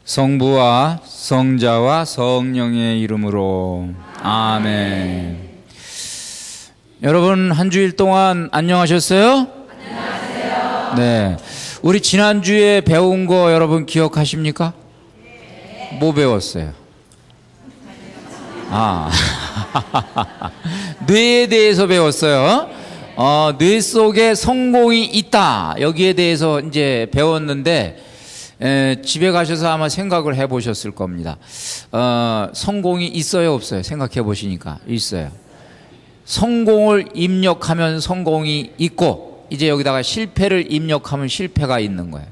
성부와 성자와 성령의 이름으로 아멘. 여러분 한 주일 동안 안녕하셨어요? 안녕하세요. 네, 우리 지난주에 배운 거 여러분 기억하십니까? 네. 뭐 배웠어요? 뇌에 대해서 배웠어요. 뇌 속에 성공이 있다, 여기에 대해서 이제 배웠는데 집에 가셔서 아마 생각을 해보셨을 겁니다. 성공이 있어요, 없어요? 생각해 보시니까 있어요. 성공을 입력하면 성공이 있고, 이제 여기다가 실패를 입력하면 실패가 있는 거예요.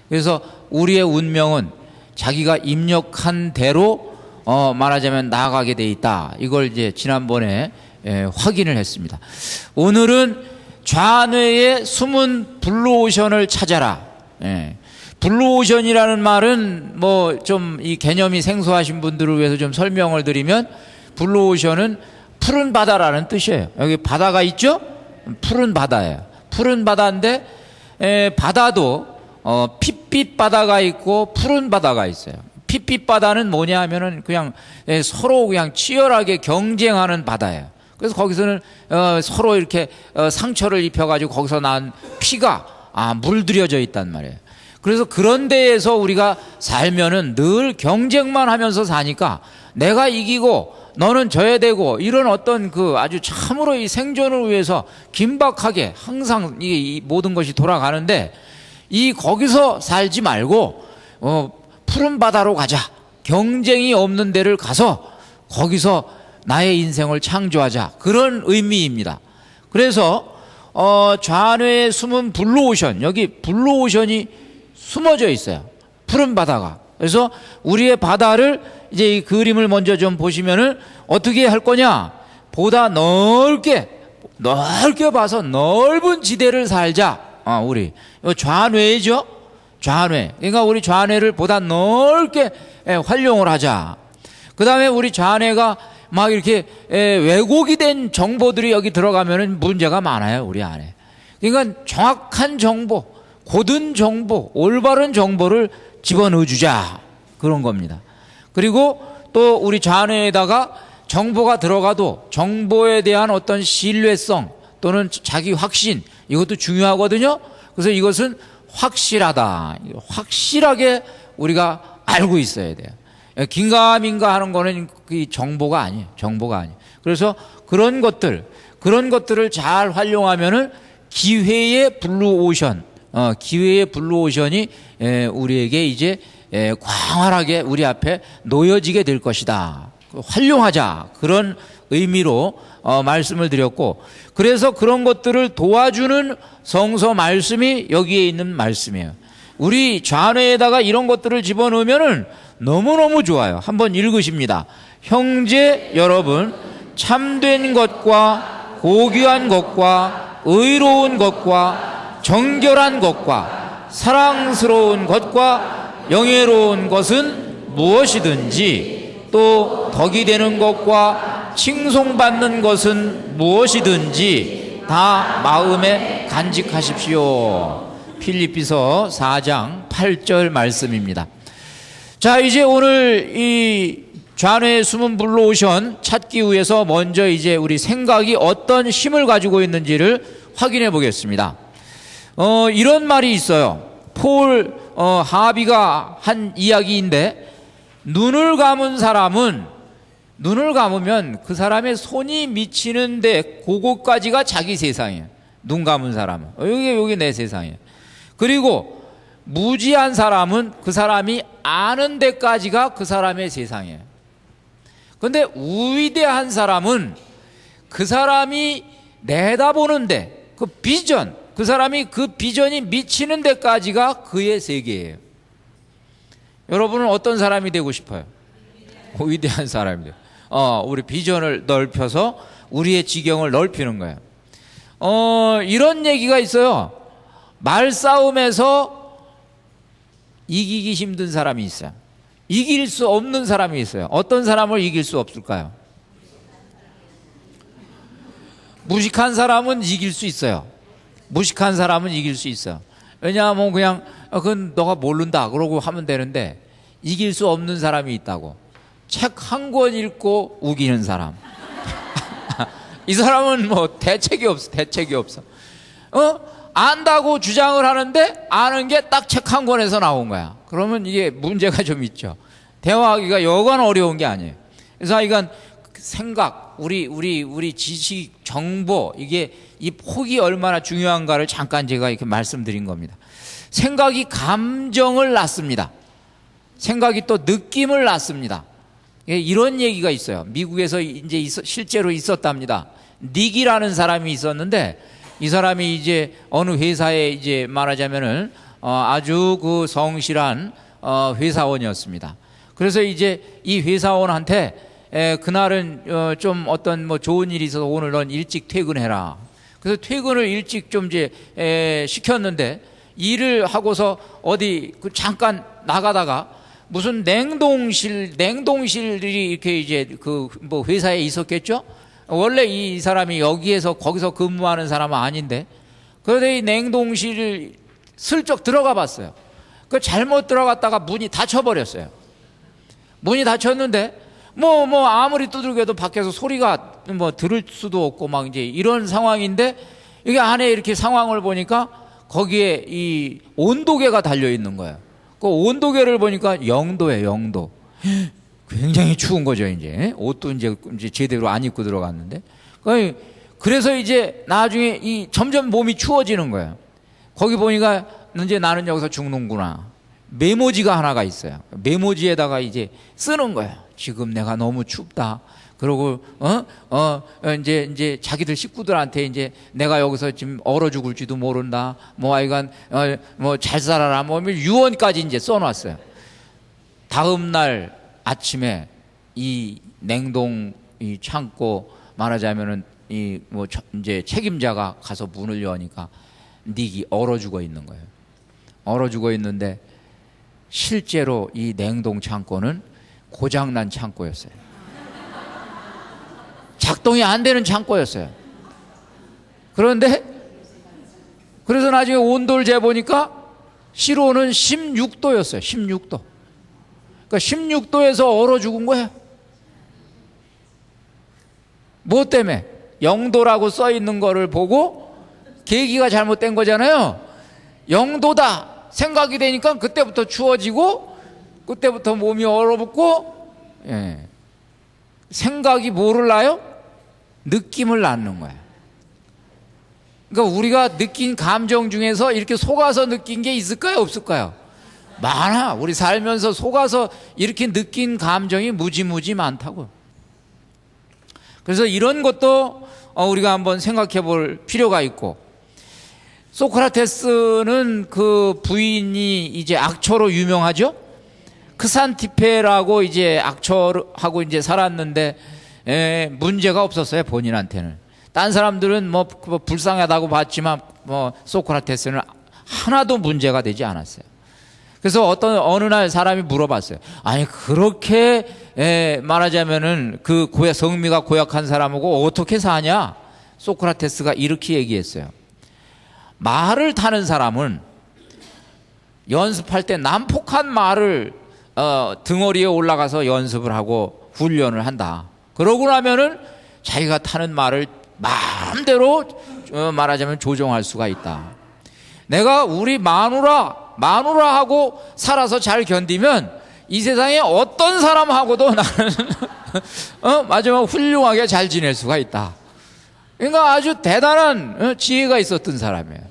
그래서 우리의 운명은 자기가 입력한 대로 말하자면 나아가게 돼 있다. 이걸 이제 지난번에 확인을 했습니다. 오늘은 좌뇌의 숨은 블루오션을 찾아라. 블루오션이라는 말은 뭐 좀 이 개념이 생소하신 분들을 위해서 좀 설명을 드리면, 블루오션은 푸른 바다라는 뜻이에요. 여기 바다가 있죠? 푸른 바다예요. 푸른 바다인데 바다도 핏빛 바다가 있고 푸른 바다가 있어요. 핏빛 바다는 뭐냐 하면은 그냥 서로 그냥 치열하게 경쟁하는 바다예요. 그래서 거기서는 서로 이렇게 상처를 입혀가지고 거기서 난 피가 물들여져 있단 말이에요. 그래서 그런 데에서 우리가 살면은 늘 경쟁만 하면서 사니까 내가 이기고 너는 져야 되고, 이런 어떤 그 아주 참으로 이 생존을 위해서 긴박하게 항상 이 모든 것이 돌아가는데, 거기서 살지 말고 푸른 바다로 가자. 경쟁이 없는 데를 가서 거기서 나의 인생을 창조하자. 그런 의미입니다. 그래서 좌뇌에 숨은 블루오션, 여기 블루오션이 숨어져 있어요. 푸른 바다가. 그래서 우리의 바다를 이제 이 그림을 먼저 좀 보시면은 어떻게 할 거냐? 보다 넓게 봐서 넓은 지대를 살자. 우리 좌뇌죠. 좌뇌. 그러니까 우리 좌뇌를 보다 넓게 활용을 하자. 그 다음에 우리 좌뇌가 막 이렇게 왜곡이 된 정보들이 여기 들어가면은 문제가 많아요, 우리 안에. 그러니까 정확한 정보, 고든 정보, 올바른 정보를 집어넣어 주자, 그런 겁니다. 그리고 또 우리 좌뇌에다가 정보가 들어가도 정보에 대한 어떤 신뢰성 또는 자기 확신, 이것도 중요하거든요. 그래서 이것은 확실하다, 확실하게 우리가 알고 있어야 돼요. 긴가민가 하는 거는 정보가 아니에요. 정보가 아니에요. 그래서 그런 것들을 잘 활용하면은 기회의 블루오션이 우리에게 이제 광활하게 우리 앞에 놓여지게 될 것이다. 활용하자, 그런 의미로 말씀을 드렸고, 그래서 그런 것들을 도와주는 성서 말씀이 여기에 있는 말씀이에요. 우리 좌뇌에다가 이런 것들을 집어넣으면은 너무너무 좋아요. 한번 읽으십니다. 형제 여러분, 참된 것과 고귀한 것과 의로운 것과 정결한 것과 사랑스러운 것과 영예로운 것은 무엇이든지, 또 덕이 되는 것과 칭송받는 것은 무엇이든지 다 마음에 간직하십시오. 필립비서 4장 8절 말씀입니다. 자, 이제 오늘 이 좌뇌에 숨은 블루오션 찾기 위해서 먼저 이제 우리 생각이 어떤 힘을 가지고 있는지를 확인해 보겠습니다. 이런 말이 있어요. 폴 하비가 한 이야기인데, 눈을 감으면 그 사람의 손이 미치는데 그곳까지가 자기 세상이에요. 눈 감은 사람은 여기 내 세상이에요. 그리고 무지한 사람은 그 사람이 아는 데까지가 그 사람의 세상이에요. 그런데 위대한 사람은 그 사람이 내다보는데 그 비전, 그 사람이 그 비전이 미치는 데까지가 그의 세계예요. 여러분은 어떤 사람이 되고 싶어요? 위대한 사람이 돼요. 우리 비전을 넓혀서 우리의 지경을 넓히는 거예요. 이런 얘기가 있어요. 말싸움에서 이기기 힘든 사람이 있어요. 이길 수 없는 사람이 있어요. 어떤 사람을 이길 수 없을까요? 무식한 사람은 이길 수 있어요. 무식한 사람은 이길 수 있어요. 왜냐하면 그냥 그건 너가 모른다 그러고 하면 되는데, 이길 수 없는 사람이 있다고. 책 한 권 읽고 우기는 사람. 이 사람은 뭐 대책이 없어. 안다고 주장을 하는데 아는 게 딱 책 한 권에서 나온 거야. 그러면 이게 문제가 좀 있죠. 대화하기가 여간 어려운 게 아니에요. 그래서 이건 생각, 우리 지식, 정보, 이게 이 폭이 얼마나 중요한가를 잠깐 제가 이렇게 말씀드린 겁니다. 생각이 감정을 낳습니다. 생각이 또 느낌을 낳습니다. 이런 얘기가 있어요. 미국에서 이제 실제로 있었답니다. 닉이라는 사람이 있었는데, 이 사람이 이제 어느 회사에 이제 말하자면은 아주 그 성실한 회사원이었습니다. 그래서 이제 이 회사원한테 그날은 좀 어떤 뭐 좋은 일이 있어서 오늘 넌 일찍 퇴근해라. 그래서 퇴근을 일찍 좀 이제 시켰는데, 일을 하고서 어디 잠깐 나가다가 무슨 냉동실이 이렇게 이제 그 뭐 회사에 있었겠죠? 원래 이 사람이 거기서 근무하는 사람은 아닌데, 그런데 이 냉동실을 슬쩍 들어가 봤어요. 그 잘못 들어갔다가 문이 닫혀버렸어요. 문이 닫혔는데, 뭐 아무리 두들겨도 밖에서 소리가 뭐 들을 수도 없고 막 이제 이런 상황인데, 이게 안에 이렇게 상황을 보니까 거기에 이 온도계가 달려 있는 거예요. 그 온도계를 보니까 0도예요, 0도. 굉장히 추운 거죠, 이제. 옷도 이제 제대로 안 입고 들어갔는데. 그래서 이제 나중에 점점 몸이 추워지는 거예요. 거기 보니까 이제 나는 여기서 죽는구나. 메모지가 하나가 있어요. 메모지에다가 이제 쓰는 거예요. 지금 내가 너무 춥다. 그러고 이제 자기들 식구들한테 이제 내가 여기서 지금 얼어 죽을지도 모른다. 뭐 하여간 뭐 잘 살아라. 뭐 유언까지 이제 써놨어요. 다음 날 아침에 이 냉동 이 창고 말하자면은 이 뭐 이제 책임자가 가서 문을 여니까 닉이 얼어 죽어 있는 거예요. 얼어 죽어 있는데 실제로 이 냉동 창고는 고장난 창고였어요. 작동이 안 되는 창고였어요. 그런데 그래서 나중에 온도를 재보니까 실온은 16도였어요. 16도. 그러니까 16도에서 얼어 죽은 거예요. 뭐 때문에? 0도라고 써 있는 거를 보고 계기가 잘못된 거잖아요. 0도다 생각이 되니까 그때부터 추워지고 그때부터 몸이 얼어붙고, 예. 생각이 뭐를 낳아요? 느낌을 낳는 거야. 그러니까 우리가 느낀 감정 중에서 이렇게 속아서 느낀 게 있을까요? 없을까요? 많아. 우리 살면서 속아서 이렇게 느낀 감정이 무지무지 많다고요. 그래서 이런 것도 우리가 한번 생각해 볼 필요가 있고, 소크라테스는 그 부인이 이제 악처로 유명하죠? 크산티페라고 이제 악처하고 이제 살았는데 문제가 없었어요, 본인한테는. 딴 사람들은 뭐 불쌍하다고 봤지만 뭐 소크라테스는 하나도 문제가 되지 않았어요. 그래서 어느 날 사람이 물어봤어요. 아니 그렇게 말하자면은 그 성미가 고약한 사람하고 어떻게 사냐? 소크라테스가 이렇게 얘기했어요. 말을 타는 사람은 연습할 때 난폭한 말을 등어리에 올라가서 연습을 하고 훈련을 한다. 그러고 나면은 자기가 타는 말을 마음대로 말하자면 조정할 수가 있다. 내가 우리 마누라하고 살아서 잘 견디면 이 세상에 어떤 사람하고도 나는 마지막 훌륭하게 잘 지낼 수가 있다. 그러니까 아주 대단한 지혜가 있었던 사람이에요.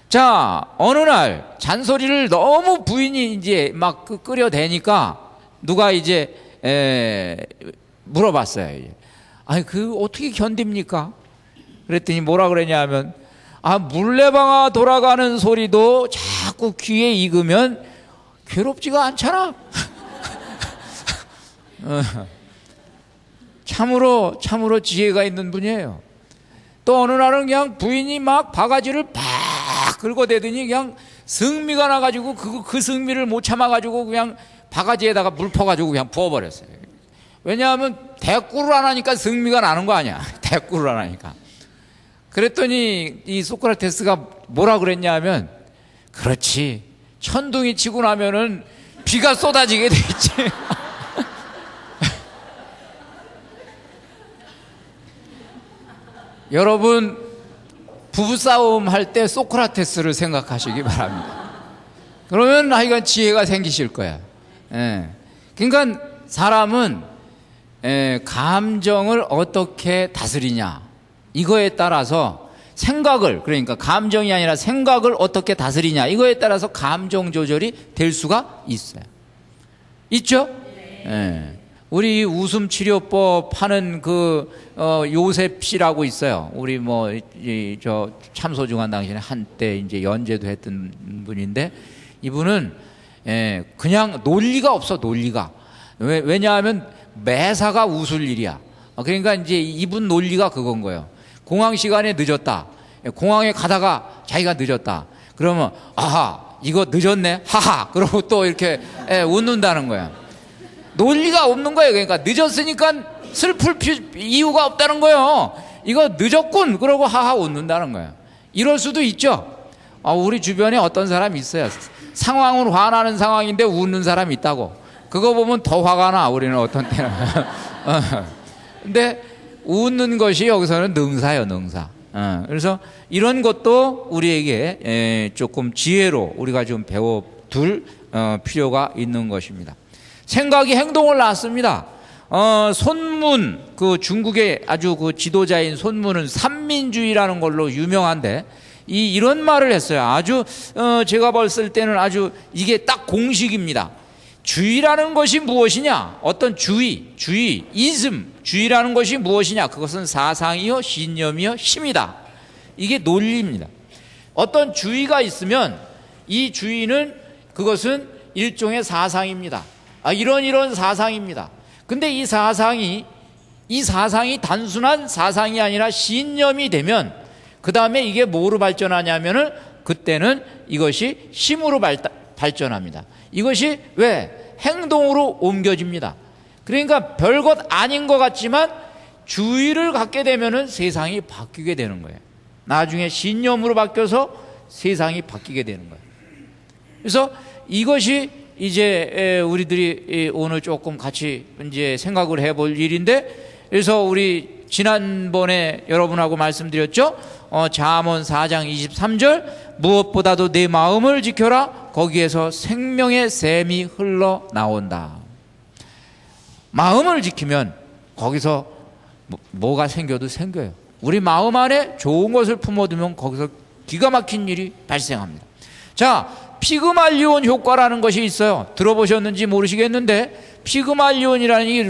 자, 어느 날 잔소리를 너무 부인이 이제 막 끓여대니까 누가 이제 물어봤어요. 아니 그 어떻게 견딥니까? 그랬더니 뭐라 그러냐 하면, 물레방아 돌아가는 소리도 자꾸 귀에 익으면 괴롭지가 않잖아. 참으로 지혜가 있는 분이에요. 또 어느 날은 그냥 부인이 막 바가지를 팍 긁어대더니 그냥 승미가 나가지고 그 승미를 못 참아가지고 그냥 바가지에다가 물 퍼가지고 그냥 부어버렸어요. 왜냐하면 대꾸를 안 하니까 승미가 나는 거 아니야. 대꾸를 안 하니까. 그랬더니 이 소크라테스가 뭐라 그랬냐 하면, 그렇지, 천둥이 치고 나면은 비가 쏟아지게 돼 있지. 여러분, 부부싸움 할 때 소크라테스를 생각하시기 바랍니다. 그러면 하여간 지혜가 생기실 거야. 예. 그러니까 사람은 감정을 어떻게 다스리냐, 이거에 따라서 생각을, 그러니까 감정이 아니라 생각을 어떻게 다스리냐, 이거에 따라서 감정 조절이 될 수가 있어요. 있죠? 예. 우리 웃음 치료법 하는 요셉 씨라고 있어요. 우리 저 참소중한 당신에 한때 이제 연재도 했던 분인데, 이분은 그냥 논리가 없어, 논리가. 왜냐하면 매사가 웃을 일이야. 그러니까 이제 이분 논리가 그건 거예요. 공항 시간에 늦었다. 공항에 가다가 자기가 늦었다. 그러면 아하, 이거 늦었네, 하하. 그러고 또 이렇게 웃는다는 거야. 논리가 없는 거예요. 그러니까 늦었으니까 슬플 이유가 없다는 거예요. 이거 늦었군, 그러고 하하 웃는다는 거예요. 이럴 수도 있죠. 우리 주변에 어떤 사람이 있어요. 상황은 화나는 상황인데 웃는 사람이 있다고. 그거 보면 더 화가 나, 우리는 어떤 때는. 근데 웃는 것이 여기서는 능사예요, 능사. 그래서 이런 것도 우리에게 조금 지혜로 우리가 좀 배워둘 필요가 있는 것입니다. 생각이 행동을 낳습니다. 손문, 중국의 아주 지도자인 손문은 삼민주의라는 걸로 유명한데, 이런 말을 했어요. 아주 제가 봤을 때는 아주 이게 딱 공식입니다. 주의라는 것이 무엇이냐? 어떤 주의이즘, 주의라는 것이 무엇이냐? 그것은 사상이요, 신념이요, 힘이다. 이게 논리입니다. 어떤 주의가 있으면 이 주의는, 그것은 일종의 사상입니다. 이런 사상입니다. 근데 이 사상이 단순한 사상이 아니라 신념이 되면, 그 다음에 이게 뭐로 발전하냐면은, 그때는 이것이 힘으로 발전합니다. 이것이 왜? 행동으로 옮겨집니다. 그러니까 별것 아닌 것 같지만 주의를 갖게 되면은 세상이 바뀌게 되는 거예요. 나중에 신념으로 바뀌어서 세상이 바뀌게 되는 거예요. 그래서 이것이 이제 우리들이 오늘 조금 같이 이제 생각을 해볼 일인데, 그래서 우리 지난번에 여러분하고 말씀드렸죠. 잠언 4장 23절, 무엇보다도 내 마음을 지켜라. 거기에서 생명의 샘이 흘러나온다. 마음을 지키면 거기서 뭐가 생겨도 생겨요. 우리 마음 안에 좋은 것을 품어두면 거기서 기가 막힌 일이 발생합니다. 자, 피그말리온 효과라는 것이 있어요. 들어보셨는지 모르시겠는데, 피그말리온이라는 이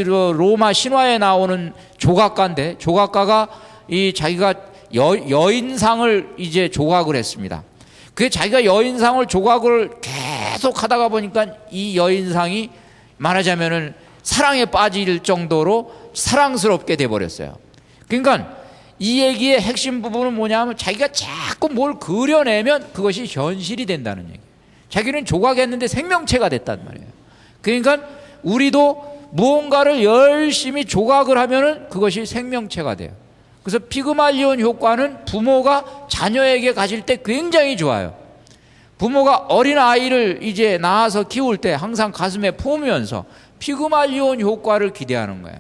로마 신화에 나오는 조각가인데, 조각가가 자기가 여인상을 이제 조각을 했습니다. 그게 자기가 여인상을 조각을 계속 하다가 보니까 이 여인상이 말하자면은 사랑에 빠질 정도로 사랑스럽게 돼버렸어요. 그러니까 이 얘기의 핵심 부분은 뭐냐면, 자기가 자꾸 뭘 그려내면 그것이 현실이 된다는 얘기예요. 자기는 조각했는데 생명체가 됐단 말이에요. 그러니까 우리도 무언가를 열심히 조각을 하면은 그것이 생명체가 돼요. 그래서 피그말리온 효과는 부모가 자녀에게 가질 때 굉장히 좋아요. 부모가 어린 아이를 이제 낳아서 키울 때 항상 가슴에 품으면서 피그말리온 효과를 기대하는 거예요.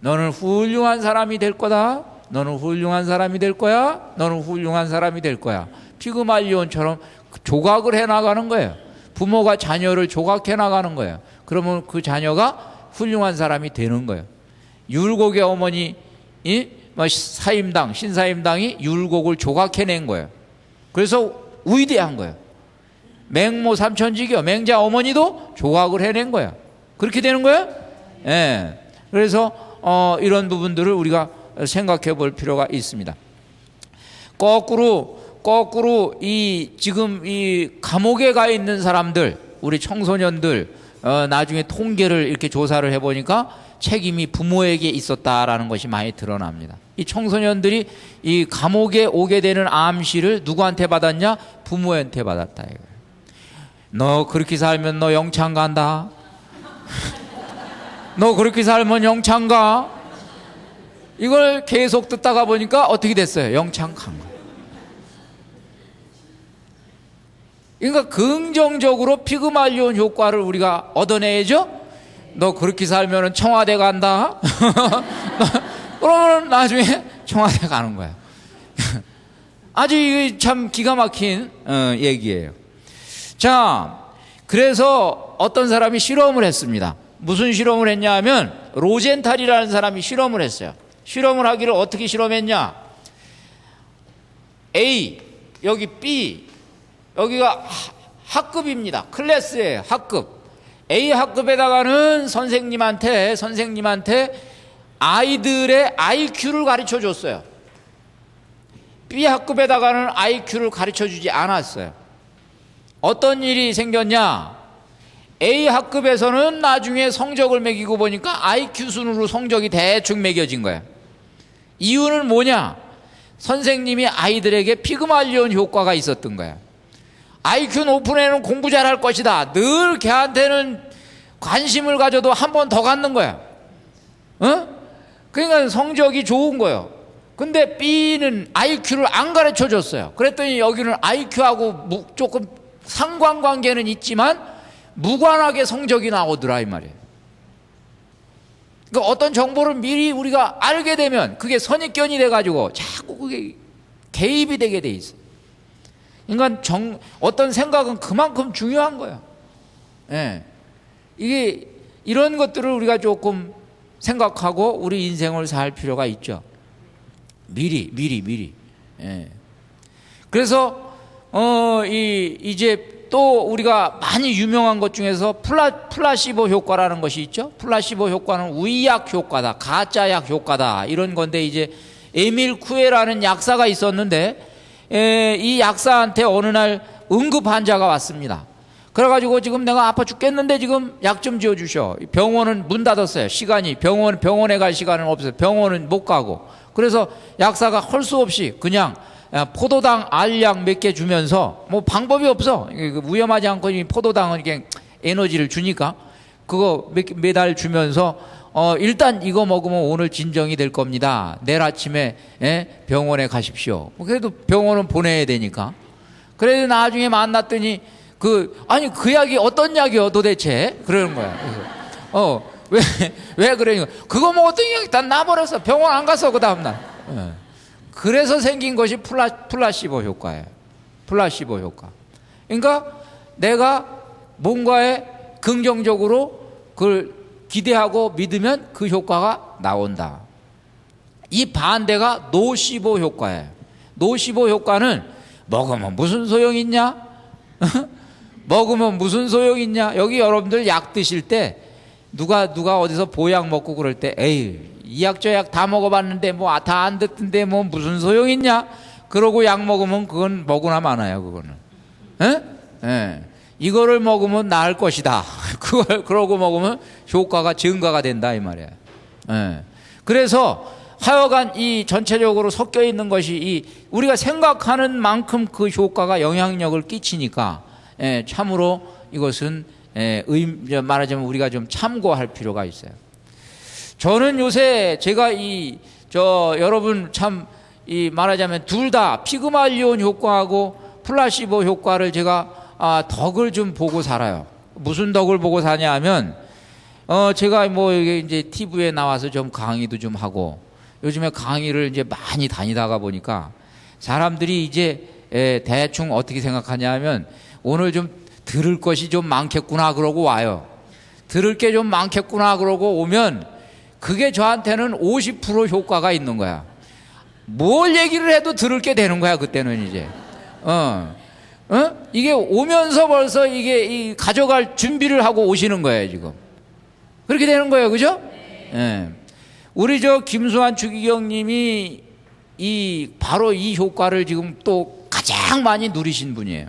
너는 훌륭한 사람이 될 거다. 너는 훌륭한 사람이 될 거야. 너는 훌륭한 사람이 될 거야. 피그말리온처럼 조각을 해나가는 거예요. 부모가 자녀를 조각해 나가는 거예요. 그러면 그 자녀가 훌륭한 사람이 되는 거예요. 율곡의 어머니 신사임당이 율곡을 조각해낸 거예요. 그래서 위대한 거예요. 맹모 삼천지교 맹자 어머니도 조각을 해낸 거예요. 그렇게 되는 거예요. 예. 그래서 이런 부분들을 우리가 생각해 볼 필요가 있습니다. 거꾸로 지금 이 감옥에 가 있는 사람들, 우리 청소년들, 나중에 통계를 이렇게 조사를 해보니까 책임이 부모에게 있었다라는 것이 많이 드러납니다. 이 청소년들이 이 감옥에 오게 되는 암시를 누구한테 받았냐? 부모한테 받았다 이거예요. 너 그렇게 살면 너 영창 간다. 너 그렇게 살면 영창 가. 이걸 계속 듣다가 보니까 어떻게 됐어요? 영창 간 거예요. 그러니까 긍정적으로 피그말리온 효과를 우리가 얻어내야죠. 너 그렇게 살면 청와대 간다. 그러면 나중에 청와대 가는 거야. 아주 이게 참 기가 막힌 얘기예요. 자, 그래서 어떤 사람이 실험을 했습니다. 무슨 실험을 했냐 하면 로젠탈이라는 사람이 실험을 했어요. 실험을 하기를 어떻게 실험했냐? A, 여기 B, 여기가 학급입니다. 클래스예요. 학급. A 학급에다가는 선생님한테 아이들의 IQ를 가르쳐 줬어요. B 학급에다가는 IQ를 가르쳐 주지 않았어요. 어떤 일이 생겼냐? A 학급에서는 나중에 성적을 매기고 보니까 IQ 순으로 성적이 대충 매겨진 거예요. 이유는 뭐냐? 선생님이 아이들에게 피그말리온 효과가 있었던 거예요. IQ 높은 애는 공부 잘할 것이다. 늘 걔한테는 관심을 가져도 한 번 더 갖는 거야. 그러니까 성적이 좋은 거예요. 근데 B는 IQ를 안 가르쳐 줬어요. 그랬더니 여기는 IQ하고 조금 상관관계는 있지만 무관하게 성적이 나오더라 이 말이에요. 그러니까 어떤 정보를 미리 우리가 알게 되면 그게 선입견이 돼가지고 자꾸 그게 개입이 되게 돼 있어요. 그러니까 어떤 생각은 그만큼 중요한 거예요. 예. 이게 이런 것들을 우리가 조금 생각하고 우리 인생을 살 필요가 있죠. 미리. 예. 그래서 이제 또 우리가 많이 유명한 것 중에서 플라시보 효과라는 것이 있죠. 플라시보 효과는 위약 효과다, 가짜약 효과다 이런 건데 이제 에밀 쿠에라는 약사가 있었는데 이 약사한테 어느 날 응급 환자가 왔습니다. 그래가지고 지금 내가 아파 죽겠는데 지금 약 좀 지어주셔. 병원은 문 닫았어요. 시간이 병원에 갈 시간은 없어요. 병원은 못 가고. 그래서 약사가 할 수 없이 그냥 포도당 알약 몇 개 주면서 뭐 방법이 없어. 위험하지 않고 포도당은 이렇게 에너지를 주니까 그거 매달 주면서 일단 이거 먹으면 오늘 진정이 될 겁니다. 내일 아침에 병원에 가십시오. 그래도 병원은 보내야 되니까. 그래도 나중에 만났더니 그 약이 어떤 약이요 도대체? 그러는 거야. 왜 그러냐? 그거 먹었더니 일단 나버렸어. 병원 안 갔어 그 다음날. 그래서 생긴 것이 플라시보 효과예요. 플라시보 효과. 그러니까 내가 뭔가에 긍정적으로 그걸 기대하고 믿으면 그 효과가 나온다. 이 반대가 노시보 효과예요. 노시보 효과는 먹으면 무슨 소용 있냐? 먹으면 무슨 소용 있냐? 여기 여러분들 약 드실 때 누가 어디서 보약 먹고 그럴 때 에이 이 약 저 약 다 먹어봤는데 뭐 다 안 듣던데 뭐 무슨 소용 있냐? 그러고 약 먹으면 그건 먹으나 마나요 그거는. 이거를 먹으면 나을 것이다. 그러고 먹으면 효과가 증가가 된다 이 말이야. 그래서 하여간 이 전체적으로 섞여 있는 것이 우리가 생각하는 만큼 그 효과가 영향력을 끼치니까 참으로 이것은 말하자면 우리가 좀 참고할 필요가 있어요. 저는 요새 제가 여러분 참 말하자면 둘 다 피그말리온 효과하고 플라시보 효과를 제가 덕을 좀 보고 살아요. 무슨 덕을 보고 사냐 하면 제가 뭐 이제 TV에 나와서 좀 강의도 좀 하고 요즘에 강의를 이제 많이 다니다가 보니까 사람들이 이제 대충 어떻게 생각하냐 하면 오늘 좀 들을 것이 좀 많겠구나 그러고 와요. 들을 게 좀 많겠구나 그러고 오면 그게 저한테는 50% 효과가 있는 거야. 뭘 얘기를 해도 들을 게 되는 거야 그때는 이제. 이게 오면서 벌써 이게 가져갈 준비를 하고 오시는 거예요 지금. 그렇게 되는 거예요, 그죠? 우리 김수환 추기경님이 바로 이 효과를 지금 또 가장 많이 누리신 분이에요.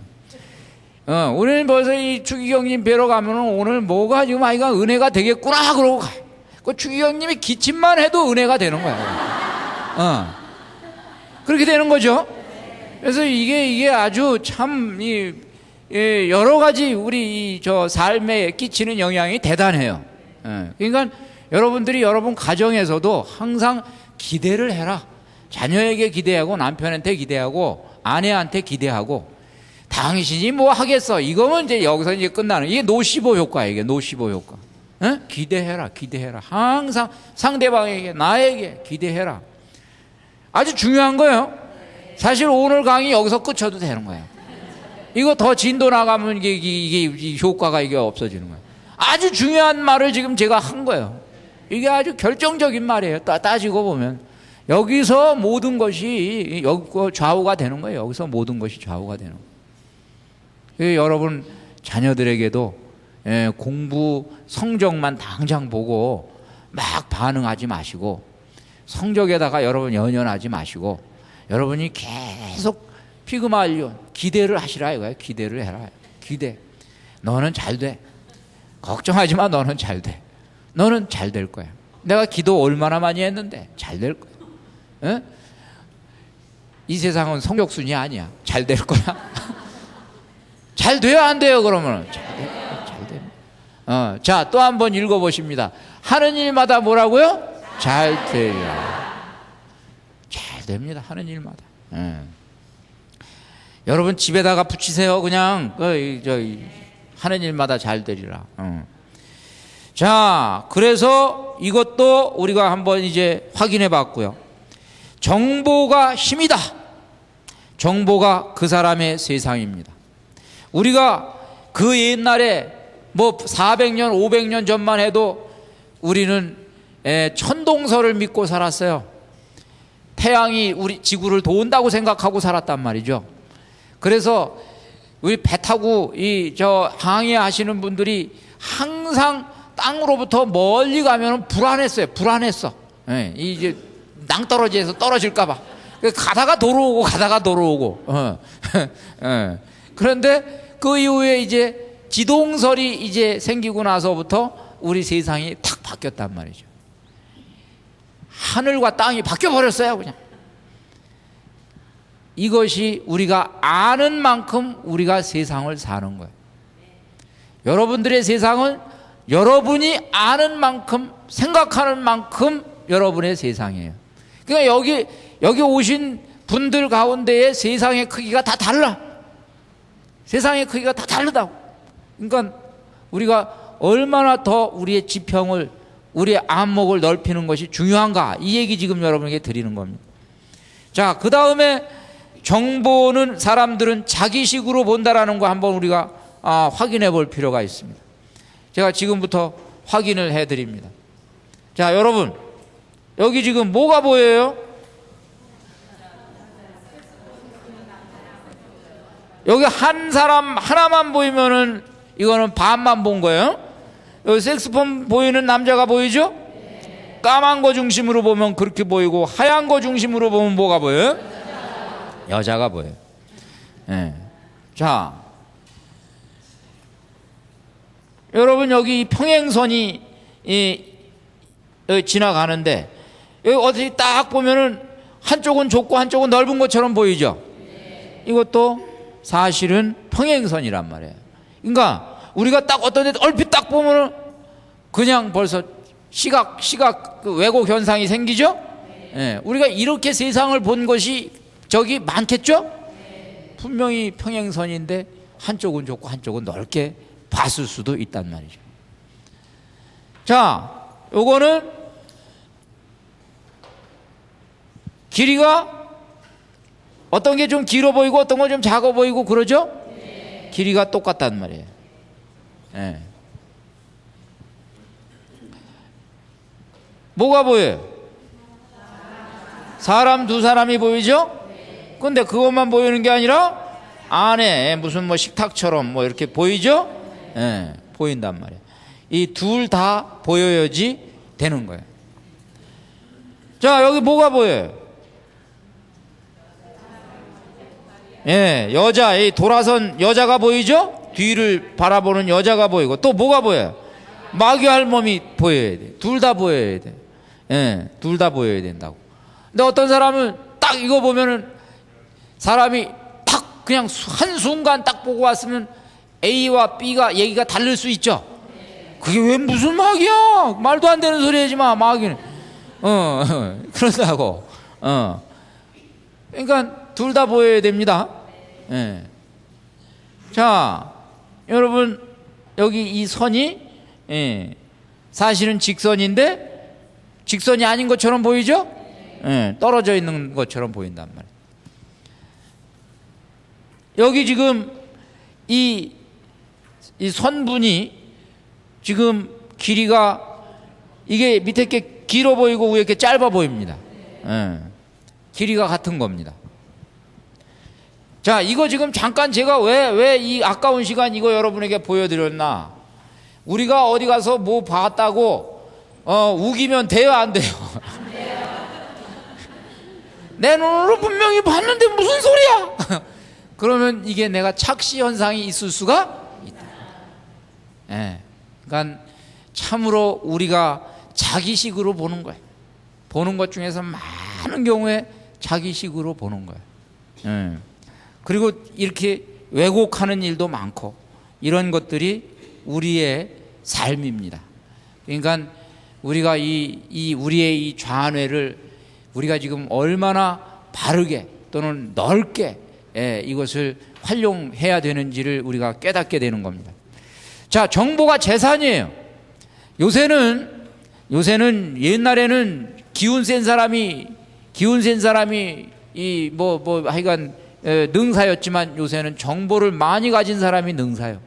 우리는 벌써 이 추기경님 뵈러 가면은 오늘 뭐가 지금 아이가 은혜가 되겠구나 그러고 가요. 그 추기경님이 기침만 해도 은혜가 되는 거야. 그렇게 되는 거죠. 그래서 이게 아주 참 여러 가지 우리 저 삶에 끼치는 영향이 대단해요. 그러니까 여러분들이 여러분 가정에서도 항상 기대를 해라. 자녀에게 기대하고 남편한테 기대하고 아내한테 기대하고 당신이 뭐 하겠어. 이거면 이제 여기서 이제 끝나는, 이게 노시보 효과예요. 이게 노시보 효과. 에? 기대해라, 기대해라. 항상 상대방에게, 나에게 기대해라. 아주 중요한 거예요. 사실 오늘 강의 여기서 끝쳐도 되는 거예요. 이거 더 진도 나가면 이게 효과가 이게 없어지는 거예요. 아주 중요한 말을 지금 제가 한 거예요. 이게 아주 결정적인 말이에요. 따지고 보면 여기서 모든 것이 좌우가 되는 거예요. 여기서 모든 것이 좌우가 되는 거예요. 여러분 자녀들에게도 공부 성적만 당장 보고 막 반응하지 마시고, 성적에다가 여러분 연연하지 마시고, 여러분이 계속 피그말리온 기대를 하시라 이거예요. 기대를 해라. 기대. 너는 잘 돼. 걱정하지 마. 너는 잘 돼. 너는 잘 될 거야. 내가 기도 얼마나 많이 했는데 잘 될 거야. 에? 이 세상은 성적순이 아니야. 잘 될 거야. 잘 돼야 안 돼요. 그러면 잘 됩니다. 자, 또 한 번 읽어보십니다. 하는 일마다 뭐라고요? 잘 되리라. 잘 됩니다. 하는 일마다. 여러분 집에다가 붙이세요. 그냥 하는 일마다 잘 되리라. 자, 그래서 이것도 우리가 한번 이제 확인해 봤고요. 정보가 힘이다. 정보가 그 사람의 세상입니다. 우리가 그 옛날에 뭐 400년, 500년 전만 해도 우리는 천동설을 믿고 살았어요. 태양이 우리 지구를 도운다고 생각하고 살았단 말이죠. 그래서 우리 배 타고 항해하시는 분들이 항상 땅으로부터 멀리 가면 불안했어요. 불안했어. 이제 낭떠러지에서 떨어질까봐. 가다가 도로 오고. 그런데 그 이후에 이제 지동설이 이제 생기고 나서부터 우리 세상이 탁 바뀌었단 말이죠. 하늘과 땅이 바뀌어 버렸어요, 그냥. 이것이 우리가 아는 만큼 우리가 세상을 사는 거예요. 여러분들의 세상은 여러분이 아는 만큼, 생각하는 만큼 여러분의 세상이에요. 그러니까 여기 오신 분들 가운데의 세상의 크기가 다 달라. 세상의 크기가 다 다르다고. 그러니까 우리가 얼마나 더 우리의 지평을, 우리의 안목을 넓히는 것이 중요한가, 이 얘기 지금 여러분에게 드리는 겁니다. 자, 그 다음에 정보는 사람들은 자기식으로 본다라는 거 한번 우리가 확인해 볼 필요가 있습니다. 제가 지금부터 확인을 해 드립니다. 자, 여러분 여기 지금 뭐가 보여요? 여기 한 사람 하나만 보이면은 이거는 반만 본 거예요. 여기 색소폰 보이는 남자가 보이죠? 까만 거 중심으로 보면 그렇게 보이고, 하얀 거 중심으로 보면 뭐가 보여요? 여자가 보여요. 자, 여러분 여기 평행선이 지나가는데 여기 어디 딱 보면은 한쪽은 좁고 한쪽은 넓은 것처럼 보이죠? 이것도 사실은 평행선이란 말이에요. 그러니까 우리가 딱 어떤 데 얼핏 딱 보면은 그냥 벌써 시각 그 왜곡 현상이 생기죠? 우리가 이렇게 세상을 본 것이 저기 많겠죠? 분명히 평행선인데 한쪽은 좁고 한쪽은 넓게 봤을 수도 있단 말이죠. 자, 요거는 길이가 어떤 게 좀 길어 보이고 어떤 거 좀 작아 보이고 그러죠? 길이가 똑같단 말이에요. 뭐가 보여요? 사람 두 사람이 보이죠? 근데 그것만 보이는 게 아니라 안에 무슨 뭐 식탁처럼 뭐 이렇게 보이죠? 보인단 말이에요. 이 둘 다 보여야지 되는 거예요. 자, 여기 뭐가 보여요? 여자, 이 돌아선 여자가 보이죠? 뒤를 바라보는 여자가 보이고, 또 뭐가 보여요? 마귀 할멈이 보여야 돼. 둘 다 보여야 돼. 둘 다 보여야 된다고. 근데 어떤 사람은 딱 이거 보면은 사람이 탁 그냥 한순간 딱 보고 왔으면 A와 B가 얘기가 다를 수 있죠. 그게 왜 무슨 마귀야? 말도 안 되는 소리 하지 마, 마귀는. 그런다고. 그러니까 둘 다 보여야 됩니다. 자, 여러분 여기 이 선이 사실은 직선인데 직선이 아닌 것처럼 보이죠? 떨어져 있는 것처럼 보인단 말이에요. 여기 지금 이 선분이 지금 길이가 이게 밑에 게 길어 보이고 위에 게 짧아 보입니다. 길이가 같은 겁니다. 자, 이거 지금 잠깐 제가 왜 이 아까운 시간 이거 여러분에게 보여드렸나? 우리가 어디 가서 뭐 봤다고 우기면 돼요, 안 돼요? 내 눈으로 분명히 봤는데 무슨 소리야? 그러면 이게 내가 착시 현상이 있을 수가 있다. 그러니까 참으로 우리가 자기식으로 보는 거예요. 보는 것 중에서 많은 경우에 자기식으로 보는 거예요. 그리고 이렇게 왜곡하는 일도 많고 이런 것들이 우리의 삶입니다. 그러니까 우리가 우리의 이 좌뇌를 우리가 지금 얼마나 바르게 또는 넓게 이것을 활용해야 되는지를 우리가 깨닫게 되는 겁니다. 자, 정보가 재산이에요. 요새는 옛날에는 기운 센 사람이 하여간 능사였지만 요새는 정보를 많이 가진 사람이 능사요.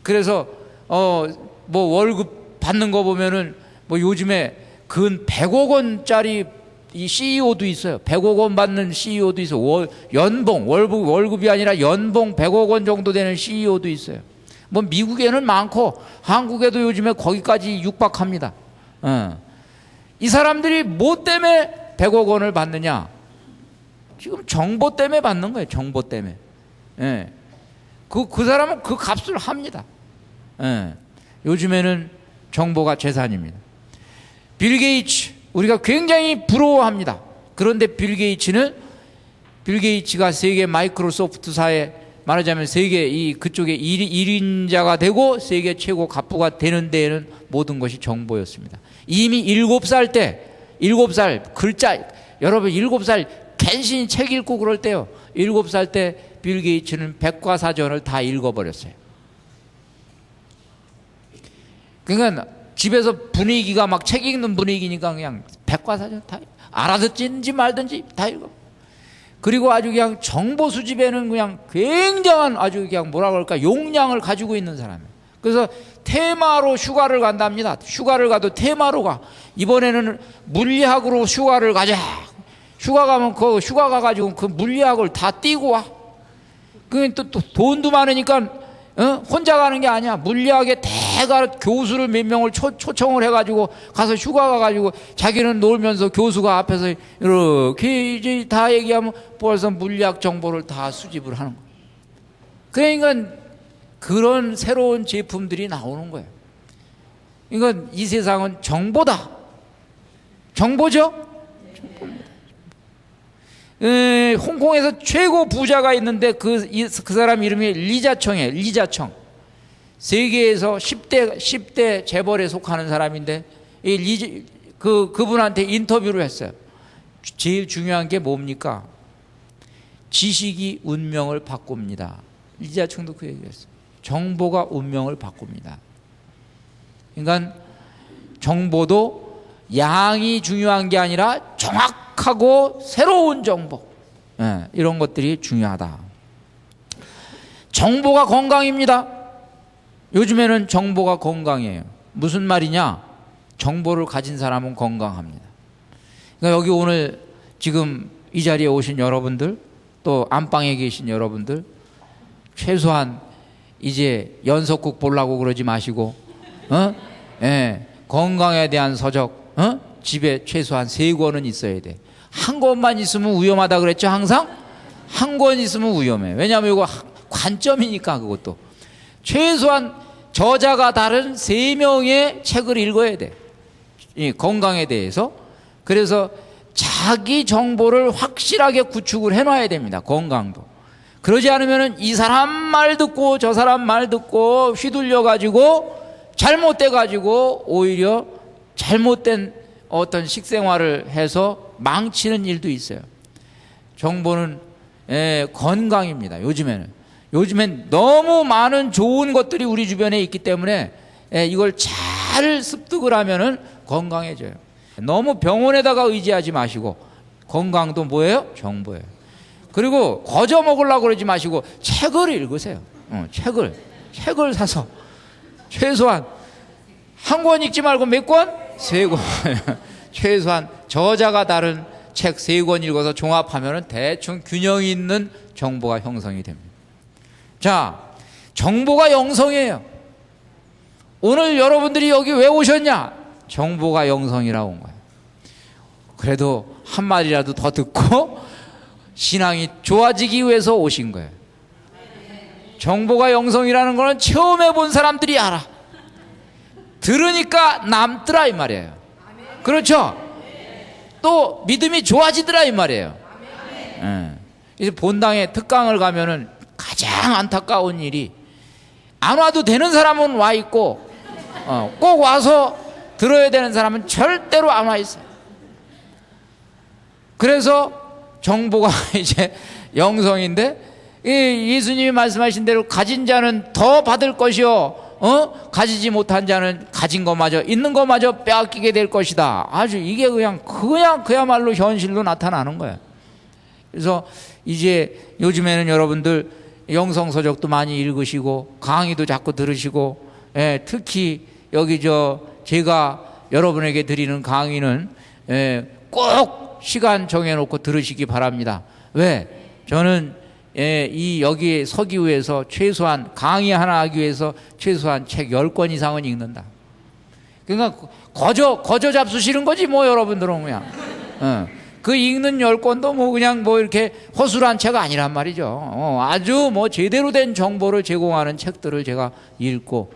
그래서 뭐 월급 받는 거 보면은 뭐 요즘에 근 100억 원짜리 이 CEO도 있어요. 100억 원 받는 CEO도 있어요. 연봉 월급이 아니라 연봉 100억 원 정도 되는 CEO도 있어요. 뭐 미국에는 많고 한국에도 요즘에 거기까지 육박합니다. 이 사람들이 뭐 때문에 100억 원을 받느냐? 지금 정보 때문에 받는 거예요. 정보 때문에. 그 사람은 그 값을 합니다. 요즘에는 정보가 재산입니다. 빌 게이츠 우리가 굉장히 부러워합니다. 그런데 빌 게이츠가 세계 마이크로소프트사에 말하자면 세계 그쪽에 1인자가 되고 세계 최고 갑부가 되는 데에는 모든 것이 정보였습니다. 이미 7살 글자 여러분 7살 간신히 책 읽고 그럴 때요. 7살 때 빌 게이츠는 백과사전을 다 읽어버렸어요. 그러니까 집에서 분위기가 막 책 읽는 분위기니까 그냥 백과사전 다 알아듣든지 말든지 다 읽어. 그리고 아주 그냥 정보 수집에는 그냥 굉장한 아주 그냥 뭐라 그럴까 용량을 가지고 있는 사람이에요. 그래서 테마로 휴가를 간답니다. 휴가를 가도 테마로 가. 이번에는 물리학으로 휴가를 가자. 휴가 가면 그 휴가 가가지고 그 물리학을 다 띄고 와. 그 또 돈도 많으니까 혼자 가는 게 아니야. 물리학의 대가 교수를 몇 명을 초청을 해가지고 가서 휴가 가가지고 자기는 놀면서 교수가 앞에서 이렇게 이제 다 얘기하면 벌써 물리학 정보를 다 수집을 하는 거야. 그러니까 그런 새로운 제품들이 나오는 거예요. 그러니까 이 세상은 정보다. 정보죠? 홍콩에서 최고 부자가 있는데 그 사람 이름이 리자청이에요. 리자청. 세계에서 10대 재벌에 속하는 사람인데 그분한테 인터뷰를 했어요. 제일 중요한 게 뭡니까? 지식이 운명을 바꿉니다. 리자청도 그 얘기를 했어요. 정보가 운명을 바꿉니다. 그러니까 정보도 양이 중요한 게 아니라 정확하고 새로운 정보, 이런 것들이 중요하다. 정보가 건강입니다. 요즘에는 정보가 건강이에요. 무슨 말이냐? 정보를 가진 사람은 건강합니다. 그러니까 여기 오늘 지금 이 자리에 오신 여러분들, 또 안방에 계신 여러분들, 최소한 이제 연속극 보려고 그러지 마시고, 건강에 대한 서적, 집에 최소한 3권은 있어야 돼. 한 권만 있으면 위험하다 그랬죠, 항상? 한 권 있으면 위험해. 왜냐하면 이거 관점이니까. 그것도 최소한 저자가 다른 3명의 책을 읽어야 돼, 이 건강에 대해서. 그래서 자기 정보를 확실하게 구축을 해놔야 됩니다. 건강도. 그러지 않으면 이 사람 말 듣고 저 사람 말 듣고 휘둘려 가지고 잘못돼 가지고 오히려 잘못된 어떤 식생활을 해서 망치는 일도 있어요. 정보는 건강입니다. 요즘에는 요즘엔 너무 많은 좋은 것들이 우리 주변에 있기 때문에 이걸 잘 습득을 하면은 건강해져요. 너무 병원에다가 의지하지 마시고 건강도 뭐예요? 정보예요. 그리고 거저 먹으려고 그러지 마시고 책을 읽으세요. 책을 사서 최소한 한 권 읽지 말고 몇 권? 3권. 최소한 저자가 다른 책 3권 읽어서 종합하면 대충 균형 있는 정보가 형성이 됩니다. 자, 정보가 영성이에요. 오늘 여러분들이 여기 왜 오셨냐? 정보가 영성이라 온 거예요. 그래도 한마디라도 더 듣고 신앙이 좋아지기 위해서 오신 거예요. 정보가 영성이라는 거는 체험해 본 사람들이 알아. 들으니까 남더라 이 말이에요. 그렇죠? 또 믿음이 좋아지더라 이 말이에요. 그래서 본당에 특강을 가면은 가장 안타까운 일이 안 와도 되는 사람은 와 있고 꼭 와서 들어야 되는 사람은 절대로 안 와 있어요. 그래서 정보가 이제 영성인데 예수님이 말씀하신 대로 가진 자는 더 받을 것이요 가지지 못한 자는 가진 것마저 있는 것마저 빼앗기게 될 것이다. 아주 이게 그냥 그야말로 현실로 나타나는 거예요. 그래서 이제 요즘에는 여러분들 영성서적도 많이 읽으시고 강의도 자꾸 들으시고 특히 여기 제가 여러분에게 드리는 강의는 꼭 시간 정해놓고 들으시기 바랍니다. 왜? 저는 여기에 서기 위해서 최소한 강의 하나 하기 위해서 최소한 책 10권 이상은 읽는다. 그러니까 거저 잡수시는 거지 뭐 여러분들은 그냥 그 읽는 10권도 뭐 그냥 뭐 이렇게 허술한 책 아니란 말이죠. 아주 뭐 제대로 된 정보를 제공하는 책들을 제가 읽고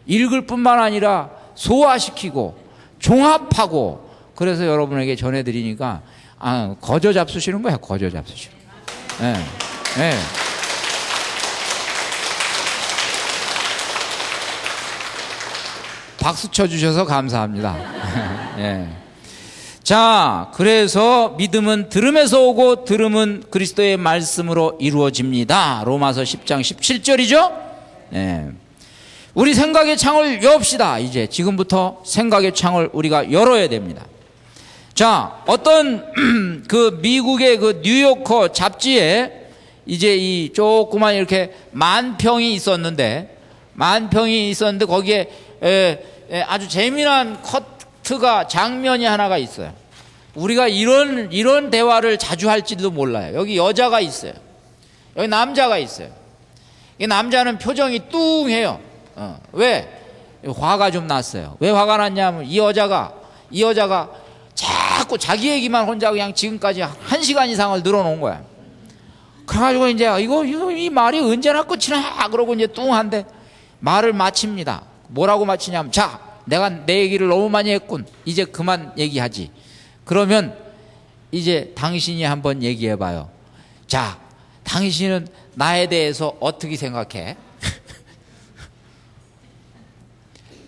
읽을 뿐만 아니라 소화시키고 종합하고 그래서 여러분에게 전해드리니까 거저 잡수시는 거야. 거저 잡수시는 거야. 박수 쳐주셔서 감사합니다. 자, 그래서 믿음은 들음에서 오고 들음은 그리스도의 말씀으로 이루어집니다. 로마서 10장 17절이죠. 우리 생각의 창을 엽시다. 이제 지금부터 생각의 창을 우리가 열어야 됩니다. 자, 어떤 그 미국의 그 뉴요커 잡지에 이제 이 조그만 이렇게 만평이 있었는데 거기에 아주 재미난 커트가 장면이 하나가 있어요. 우리가 이런 대화를 자주 할지도 몰라요. 여기 여자가 있어요. 여기 남자가 있어요. 이 남자는 표정이 뚱해요. 왜? 화가 좀 났어요. 왜 화가 났냐면 이 여자가 자꾸 자기 얘기만 혼자 그냥 지금까지 1시간 이상을 늘어놓은 거야. 그래가지고 이제 이 말이 언제나 끝이 나 그러고 이제 뚱한데 말을 마칩니다. 뭐라고 마치냐면 자, 내가 내 얘기를 너무 많이 했군. 이제 그만 얘기하지. 그러면 이제 당신이 한번 얘기해봐요. 자, 당신은 나에 대해서 어떻게 생각해?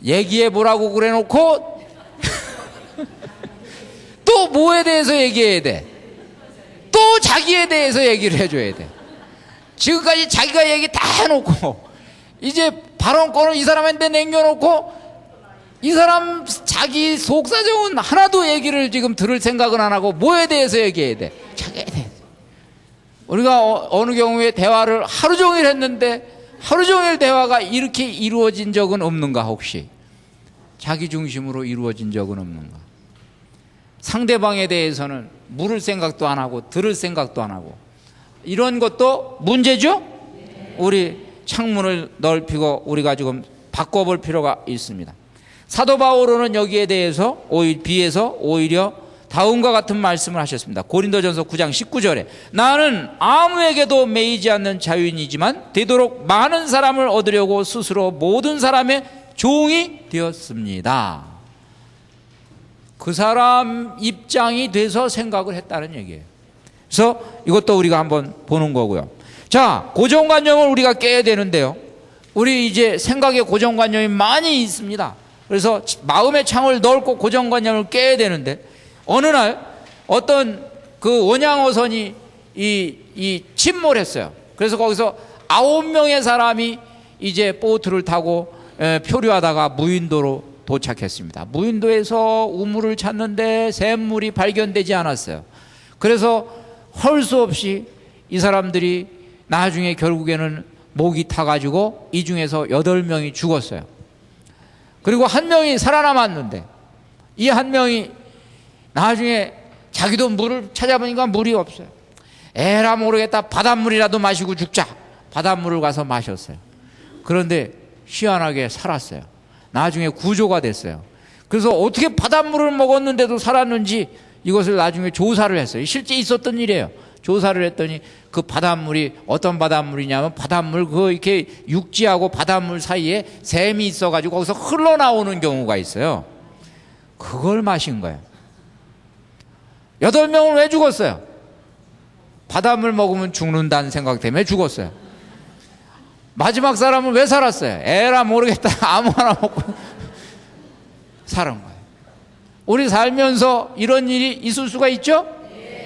얘기해보라고 그래놓고 또 뭐에 대해서 얘기해야 돼? 또 자기에 대해서 얘기를 해줘야 돼. 지금까지 자기가 얘기 다 해놓고 이제 발언권을 이 사람한테 남겨놓고 이 사람 자기 속사정은 하나도 얘기를 지금 들을 생각은 안 하고 뭐에 대해서 얘기해야 돼? 자기에 대해서. 우리가 어느 경우에 대화를 하루 종일 했는데 하루 종일 대화가 이렇게 이루어진 적은 없는가 혹시? 자기 중심으로 이루어진 적은 없는가? 상대방에 대해서는 물을 생각도 안 하고 들을 생각도 안 하고 이런 것도 문제죠? 우리 창문을 넓히고 우리가 지금 바꿔볼 필요가 있습니다. 사도 바울은 여기에 대해서 비해서 오히려 다음과 같은 말씀을 하셨습니다. 고린도전서 9장 19절에 나는 아무에게도 매이지 않는 자유인이지만 되도록 많은 사람을 얻으려고 스스로 모든 사람의 종이 되었습니다. 그 사람 입장이 돼서 생각을 했다는 얘기예요. 그래서 이것도 우리가 한번 보는 거고요. 자, 고정관념을 우리가 깨야 되는데요. 우리 이제 생각의 고정관념이 많이 있습니다. 그래서 마음의 창을 넓고 고정관념을 깨야 되는데 어느 날 어떤 그 원양어선이 이 침몰했어요. 그래서 거기서 9명의 사람이 이제 보트를 타고 표류하다가 무인도로 도착했습니다. 무인도에서 우물을 찾는데 샘물이 발견되지 않았어요. 그래서 할 수 없이 이 사람들이 나중에 결국에는 목이 타가지고 이 중에서 8명이 죽었어요. 그리고 한 명이 살아남았는데 이 한 명이 나중에 자기도 물을 찾아보니까 물이 없어요. 에라 모르겠다, 바닷물이라도 마시고 죽자. 바닷물을 가서 마셨어요. 그런데 희한하게 살았어요. 나중에 구조가 됐어요. 그래서 어떻게 바닷물을 먹었는데도 살았는지 이것을 나중에 조사를 했어요. 실제 있었던 일이에요. 조사를 했더니 그 바닷물이 어떤 바닷물이냐면 바닷물 그 이렇게 육지하고 바닷물 사이에 샘이 있어가지고 거기서 흘러나오는 경우가 있어요. 그걸 마신 거예요. 8명은 왜 죽었어요? 바닷물 먹으면 죽는다는 생각 때문에 죽었어요. 마지막 사람은 왜 살았어요? 에라 모르겠다, 아무거나 먹고 살은 거예요. 우리 살면서 이런 일이 있을 수가 있죠?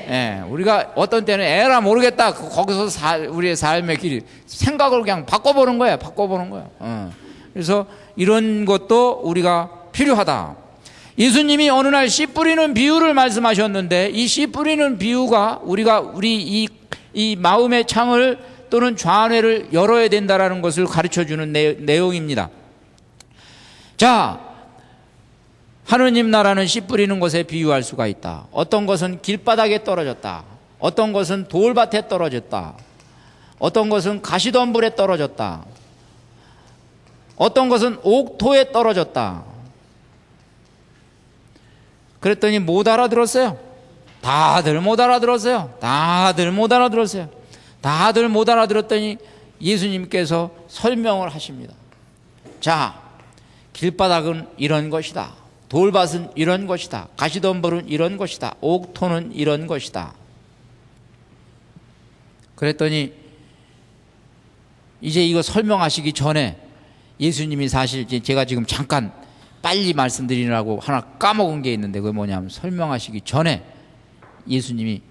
예, 우리가 어떤 때는 에라 모르겠다, 거기서 우리의 삶의 길이 생각을 그냥 바꿔보는 거예요. 바꿔보는 거예요. 그래서 이런 것도 우리가 필요하다. 예수님이 어느 날 씨 뿌리는 비유를 말씀하셨는데 이 씨 뿌리는 비유가 우리 이 마음의 창을 또는 좌뇌를 열어야 된다라는 것을 가르쳐주는 내용입니다. 자, 하느님 나라는 씨 뿌리는 것에 비유할 수가 있다. 어떤 것은 길바닥에 떨어졌다. 어떤 것은 돌밭에 떨어졌다. 어떤 것은 가시덤불에 떨어졌다. 어떤 것은 옥토에 떨어졌다. 그랬더니 못 알아들었어요. 다들 못 알아들었어요. 다들 못 알아들었어요. 다들 못 알아들었더니 예수님께서 설명을 하십니다. 자, 길바닥은 이런 것이다. 돌밭은 이런 것이다. 가시덤불은 이런 것이다. 옥토는 이런 것이다. 그랬더니 이제 이거 설명하시기 전에 예수님이 사실 제가 지금 잠깐 빨리 말씀드리느라고 하나 까먹은 게 있는데 그게 뭐냐면 설명하시기 전에 예수님이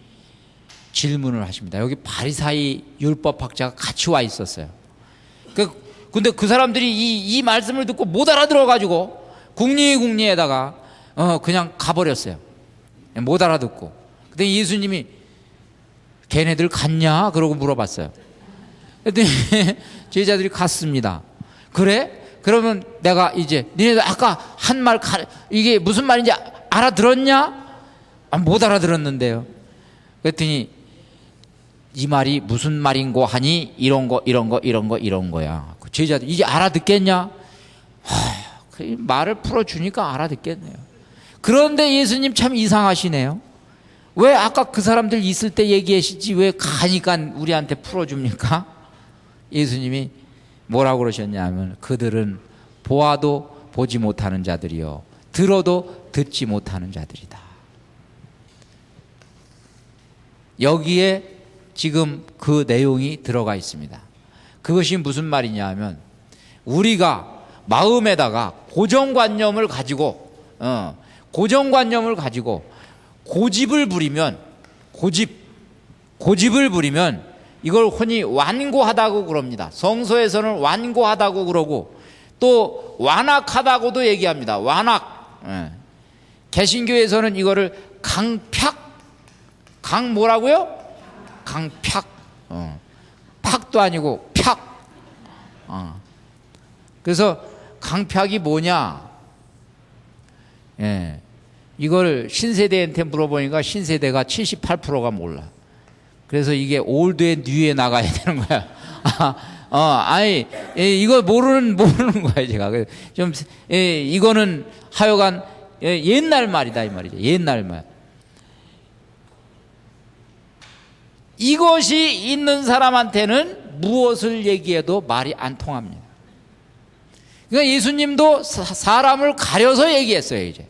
질문을 하십니다. 여기 바리사이 율법학자가 같이 와 있었어요. 근데 그 사람들이 이 말씀을 듣고 못 알아들어가지고 궁리에다가 그냥 가버렸어요. 못 알아듣고. 근데 예수님이 걔네들 갔냐? 그러고 물어봤어요. 그랬더니 제자들이 갔습니다. 그래? 그러면 내가 이제 니네들 아까 한 말 이게 무슨 말인지 알아들었냐? 못 알아들었는데요. 그랬더니 이 말이 무슨 말인고 하니 이런 거야. 제자들 이제 알아듣겠냐? 그 말을 풀어주니까 알아듣겠네요. 그런데 예수님 참 이상하시네요. 왜 아까 그 사람들 있을 때 얘기하시지 왜 가니까 우리한테 풀어줍니까? 예수님이 뭐라고 그러셨냐면 그들은 보아도 보지 못하는 자들이요 들어도 듣지 못하는 자들이다. 여기에 지금 그 내용이 들어가 있습니다. 그것이 무슨 말이냐 하면 우리가 마음에다가 고정관념을 가지고 고집을 부리면 이걸 흔히 완고하다고 그럽니다. 성서에서는 완고하다고 그러고 또 완악하다고도 얘기합니다. 완악. 개신교에서는 이거를 강 뭐라고요? 강팍. 팍도 아니고 팍. 그래서 강팍이 뭐냐? 이걸 신세대한테 물어보니까 신세대가 78%가 몰라. 그래서 이게 올드 앤 뉴에 나가야 되는 거야. 아니, 이거 모르는 거야, 제가. 좀, 이거는 하여간 옛날 말이다, 이 말이죠. 옛날 말. 이것이 있는 사람한테는 무엇을 얘기해도 말이 안 통합니다. 그러니까 예수님도 사람을 가려서 얘기했어요, 이제.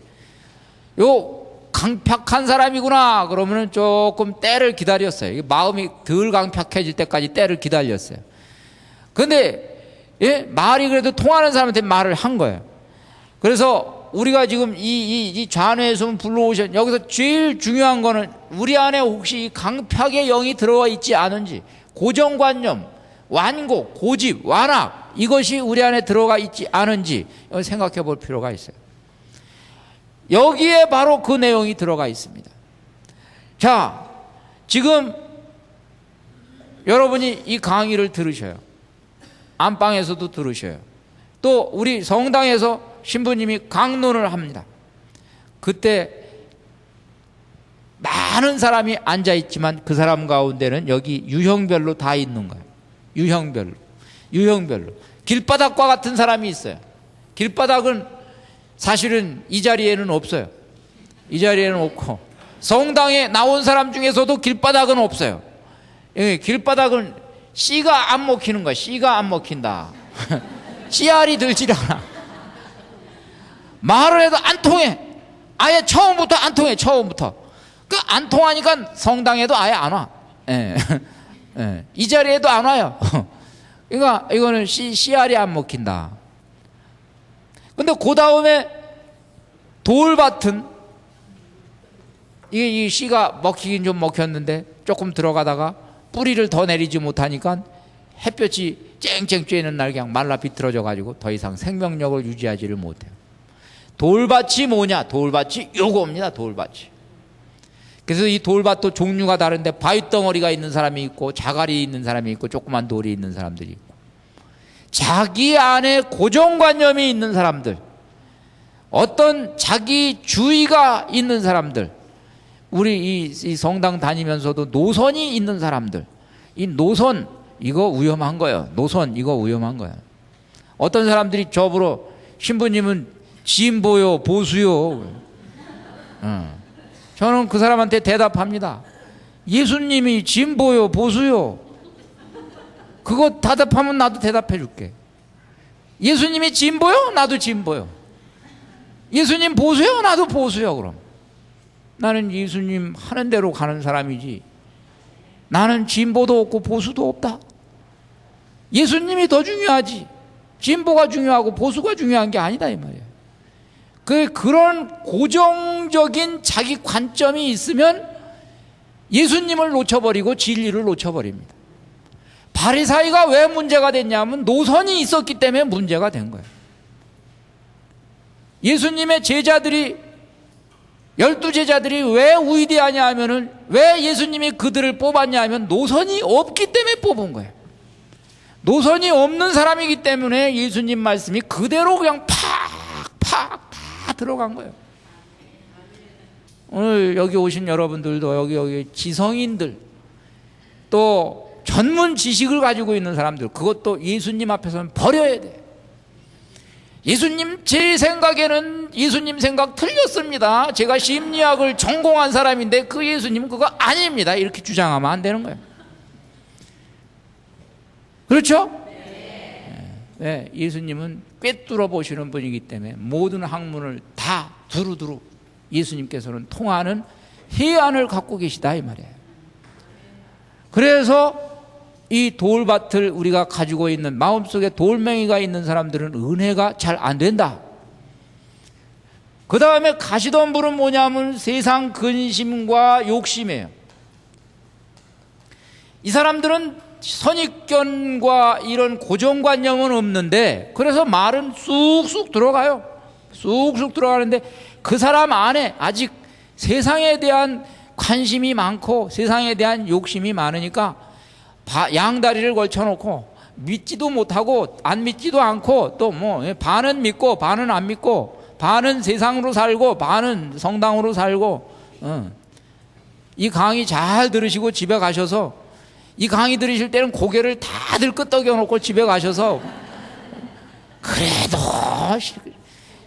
요 강팍한 사람이구나 그러면은 조금 때를 기다렸어요. 마음이 덜 강팍해질 때까지 때를 기다렸어요. 근데 말이 그래도 통하는 사람한테 말을 한 거예요. 그래서 우리가 지금 이 좌뇌에서 불러오신 여기서 제일 중요한 거는 우리 안에 혹시 강팍의 영이 들어와 있지 않은지 고정관념 완고, 고집, 완악, 이것이 우리 안에 들어가 있지 않은지 생각해 볼 필요가 있어요. 여기에 바로 그 내용이 들어가 있습니다. 자, 지금 여러분이 이 강의를 들으셔요. 안방에서도 들으셔요. 또 우리 성당에서 신부님이 강론을 합니다. 그때 많은 사람이 앉아 있지만 그 사람 가운데는 여기 유형별로 다 있는 거예요. 유형별로. 길바닥과 같은 사람이 있어요. 길바닥은 사실은 이 자리에는 없어요. 이 자리에는 없고, 성당에 나온 사람 중에서도 길바닥은 없어요. 길바닥은 씨가 안 먹히는 거야. 씨가 안 먹힌다. 씨알이 들질 않아. 말을 해도 안 통해. 아예 처음부터 안 통해. 처음부터. 그 안 통하니까 성당에도 아예 안 와. 이 자리에도 안 와요. 그러니까 이거는 씨알이 안 먹힌다. 근데 그 다음에 돌밭은 이 씨가 먹히긴 좀 먹혔는데 조금 들어가다가 뿌리를 더 내리지 못하니까 햇볕이 쨍쨍 쬐는 날 그냥 말라 비틀어져 가지고 더 이상 생명력을 유지하지를 못해요. 돌밭이 뭐냐? 돌밭이 요겁니다. 돌밭이. 그래서 이 돌밭도 종류가 다른데 바위덩어리가 있는 사람이 있고 자갈이 있는 사람이 있고 조그만 돌이 있는 사람들이 있고, 자기 안에 고정관념이 있는 사람들, 어떤 자기주의가 있는 사람들, 우리 이 성당 다니면서도 노선이 있는 사람들, 이 노선 이거 위험한 거예요. 노선 이거 위험한 거예요. 어떤 사람들이 저보러 신부님은 진보요 보수요. 저는 그 사람한테 대답합니다. 예수님이 진보요 보수요. 그거 대답하면 나도 대답해 줄게. 예수님이 진보요? 나도 진보요. 예수님 보수요? 나도 보수요. 그럼 나는 예수님 하는 대로 가는 사람이지, 나는 진보도 없고 보수도 없다. 예수님이 더 중요하지, 진보가 중요하고 보수가 중요한 게 아니다 이 말이에요. 그런 고정적인 자기 관점이 있으면 예수님을 놓쳐버리고 진리를 놓쳐버립니다. 바리사이가 왜 문제가 됐냐면 노선이 있었기 때문에 문제가 된 거예요. 예수님의 제자들이, 12제자들이 왜 위대하냐 하면은, 왜 예수님이 그들을 뽑았냐 하면 노선이 없기 때문에 뽑은 거예요. 노선이 없는 사람이기 때문에 예수님 말씀이 그대로 그냥 팍 들어간 거예요. 오늘 여기 오신 여러분들도 여기 지성인들, 또 전문 지식을 가지고 있는 사람들, 그것도 예수님 앞에서는 버려야 돼. 예수님, 제 생각에는 예수님 생각 틀렸습니다. 제가 심리학을 전공한 사람인데 그 예수님은 그거 아닙니다. 이렇게 주장하면 안 되는 거예요. 그렇죠? 네, 예수님은 꿰뚫어 보시는 분이기 때문에 모든 학문을 다 두루두루 예수님께서는 통하는 해안을 갖고 계시다 이 말이에요. 그래서 이 돌밭을 우리가 가지고 있는, 마음속에 돌멩이가 있는 사람들은 은혜가 잘 안 된다. 그 다음에 가시덤불은 뭐냐면 세상 근심과 욕심이에요. 이 사람들은 선입견과 이런 고정관념은 없는데, 그래서 말은 쑥쑥 들어가요. 쑥쑥 들어가는데 그 사람 안에 아직 세상에 대한 관심이 많고 세상에 대한 욕심이 많으니까 양다리를 걸쳐놓고 믿지도 못하고 안 믿지도 않고, 또 뭐 반은 믿고 반은 안 믿고, 반은 세상으로 살고 반은 성당으로 살고. 이 강의 잘 들으시고 집에 가셔서, 이 강의 들으실 때는 고개를 다들 끄덕여 놓고 집에 가셔서, 그래도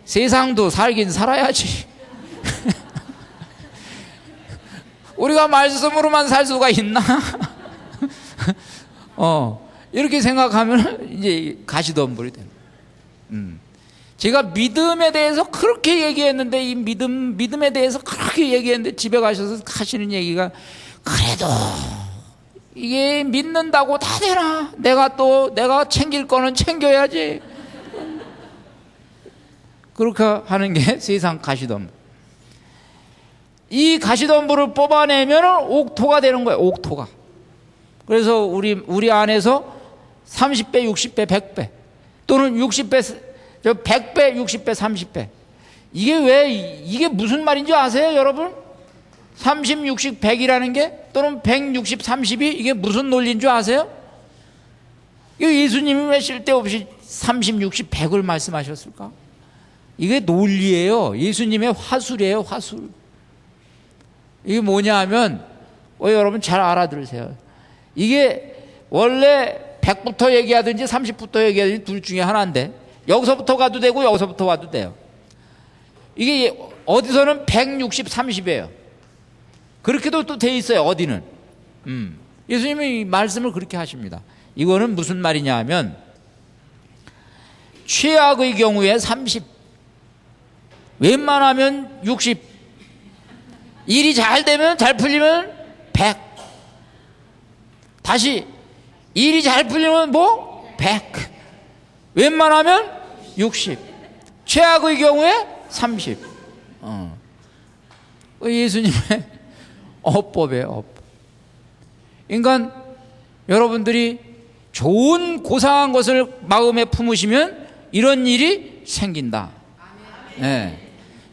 세상도 살긴 살아야지. 우리가 말씀으로만 살 수가 있나? 이렇게 생각하면 이제 가시덤불이 되는 거예요. 제가 믿음에 대해서 그렇게 얘기했는데, 이 믿음에 대해서 그렇게 얘기했는데 집에 가셔서 하시는 얘기가, 그래도 이게 믿는다고 다 되나? 내가 챙길 거는 챙겨야지. 그렇게 하는 게 세상 가시덤불. 이 가시덤불을 뽑아내면 옥토가 되는 거예요. 옥토가. 그래서 우리 안에서 30배, 60배, 100배 또는 60배, 100배, 60배, 30배. 이게 무슨 말인지 아세요, 여러분? 30, 60, 100이라는 게 또는 160, 30이 이게 무슨 논리인 줄 아세요? 예수님이 왜 쓸데없이 30, 60, 100을 말씀하셨을까? 이게 논리예요. 예수님의 화술이에요, 화술. 이게 뭐냐 하면 여러분 잘 알아들으세요. 이게 원래 100부터 얘기하든지 30부터 얘기하든지 둘 중에 하나인데 여기서부터 가도 되고 여기서부터 와도 돼요. 이게 어디서는 160, 30이에요. 그렇게도 또 돼 있어요, 어디는. 예수님이 말씀을 그렇게 하십니다. 이거는 무슨 말이냐 하면 최악의 경우에 30, 웬만하면 60, 일이 잘 되면, 잘 풀리면 100, 다시 일이 잘 풀리면 뭐? 100, 웬만하면 60, 최악의 경우에 30. 예수님의 어법이에요, 어법. 그러니까 여러분들이 좋은 고상한 것을 마음에 품으시면 이런 일이 생긴다. 네.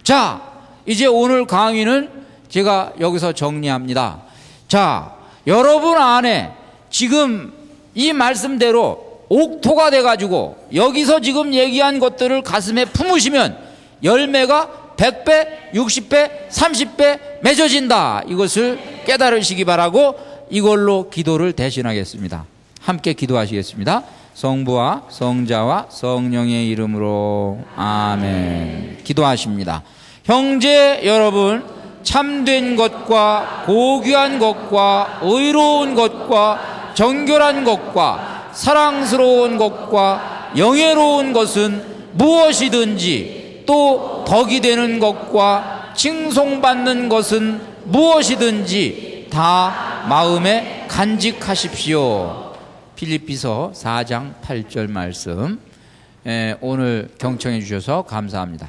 자, 이제 오늘 강의는 제가 여기서 정리합니다. 자, 여러분 안에 지금 이 말씀대로 옥토가 돼가지고 여기서 지금 얘기한 것들을 가슴에 품으시면 열매가 100배, 60배, 30배 맺어진다. 이것을 깨달으시기 바라고 이걸로 기도를 대신하겠습니다. 함께 기도하시겠습니다. 성부와 성자와 성령의 이름으로 아멘. 기도하십니다. 형제 여러분, 참된 것과 고귀한 것과 의로운 것과 정결한 것과 사랑스러운 것과 영예로운 것은 무엇이든지 또 덕이 되는 것과 칭송받는 것은 무엇이든지 다 마음에 간직하십시오. 필립비서 4장 8절 말씀 오늘 경청해 주셔서 감사합니다.